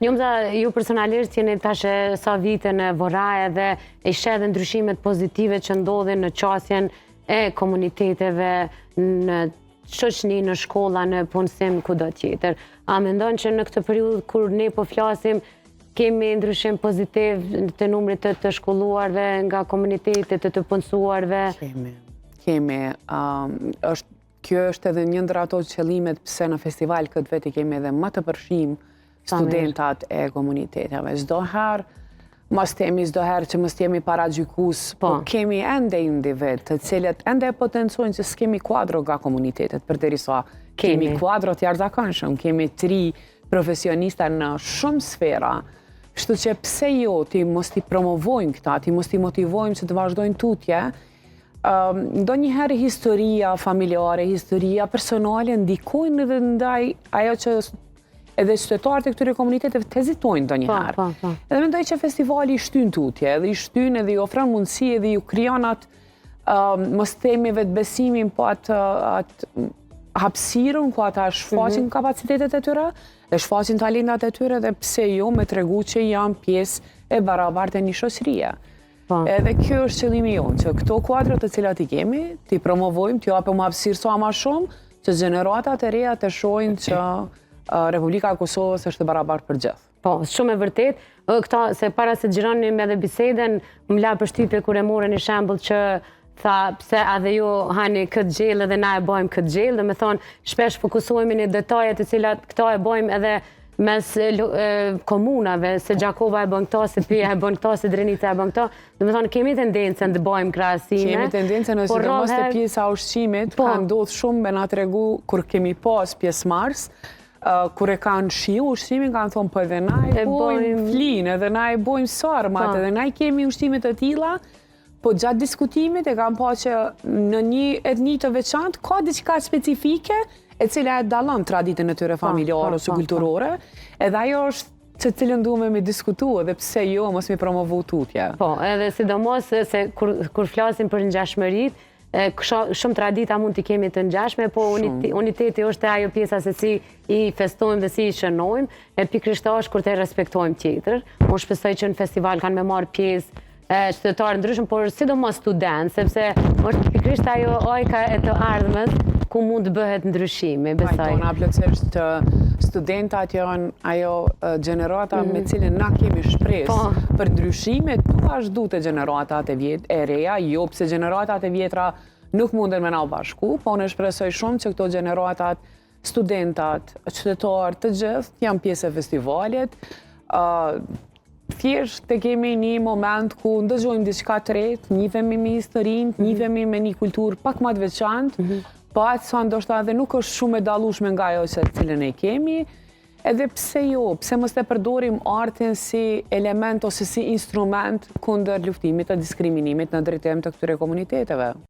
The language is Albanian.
Njëmëza, ju personalisht jeni tash sa vite në Vorraja dhe e sheh edhe ndryshimet pozitive që ndodhin në qasjen e komuniteteve, në shoqëni, në shkolla, në punësim, kudo tjetër. A mendon që në këtë periudhë kur ne po flasim, kemi ndryshim pozitiv të numrit të shkolluarve nga komunitetet të punësuarve? Kemi. Kjo është edhe një ndër ato qëllimet pse në festival këtë veti kemi edhe më të përfshijmë studentat e komuniteteve. Çdo herë, mos temi çdo herë që mos jemi paragjykues, po kemi ende individ të cilët ende potencojnë që s'kemi kuadro nga komunitetet, përderisa kemi kuadro të jashtëzakonshëm, kemi 3 profesionista në shumë sfera. Kështu që pse jo ti mos ti promovojmë këta, ti mos ti motivojmë që të vazhdojnë tutje, ndonjëherë historia familjare, historia personale ndikojnë edhe ndaj ajo që edhe qytetarët e këtyre komuniteteve të hezitojnë ndonjëherë. Edhe mendoj që festivali i shtyn tutje, edhe i shtyn edhe i ofron mundësi edhe ju krijon atë mos themi vetbesimin, po atë hapësirën ku ata shfaqin kapacitetet e tyre, dhe shfaqin talentat e tyre dhe pse jo me tregu që janë pjesë e barabartë e një shoqërie. Edhe kjo është qëllimi jonë, që këto kuadra të cilat i kemi, ti promovojmë, ti japim hapësirë sa më shumë, që gjeneratat e reja të shohin që Republika e Kosovës është e barabartë për gjithë. Po, shumë e vërtet. Këta, se para se xhironim edhe biseden, më la përshtypje kur e morën një shembull që tha, pse edhe ju hani këtë gjellë dhe na e bojmë këtë gjellë, dhe me thonë, shpesh fokusohemi në detajet të cilat këta e bojmë edhe mes komunave, se Gjakova e bën këta, se Pija e bën këta, se Drenica e bën këta, dhe me thonë, kemi tendencën të bojmë krahasime. Kemi tendencën, ose dhe mos të pjesa ushqimit, ka ndodhë shumë me na tregu, kur kemi pas pjesëmarrës, kur e kanë shiu ushqimin, kanë thonë, po edhe na e bojmë flinë, edhe na e bojmë sarmat, edhe na i kemi ushqimit të tilla. Po gjatë diskutimit e kam pa që në një etni të veçantë ka diçka specifike e cila e dallon traditën e tyre familjare ose kulturore, edhe ajo është që cilën duhem me diskutu edhe pse jo mos mi promovu tutje. Po, edhe sidomos se kur flasim për ngjashmëritë, shumë tradita mund t'i kemi të ngjashme, po uniteti është ajo pjesa se si i festojmë dhe si i shënojmë, e pikërisht është kur të respektojmë tjetër. Unë shpresoj që në festival kanë me marrë pjesë qytetarë ndryshëm, por sidomos studentë, sepse është pikërisht ajo ojka e të ardhmës ku mund të bëhet ndryshimi, besoj. Pajtona, plotësisht studentat janë ajo gjenerata me cilën na kemi shpresë për ndryshime, tu ashtu du të gjeneratat e reja, jo pse gjeneratat e vjetra nuk munden me na bashku, po në shpresoj shumë që këto gjeneratat, studentat, qytetarë të gjithë, janë pjesë e festivalit. Thjesht të kemi një moment ku ndëgjojmë diçka të retë, njihemi me historinë, njihemi me një kulturë pak më të veçantë, po atë sa ndoshta edhe nuk është shumë e dallueshme nga ajo që cilën e kemi, edhe pse jo, pse mos të përdorim artin si element ose si instrument kundër luftimit të diskriminimit në drejtim të këtyre komuniteteve.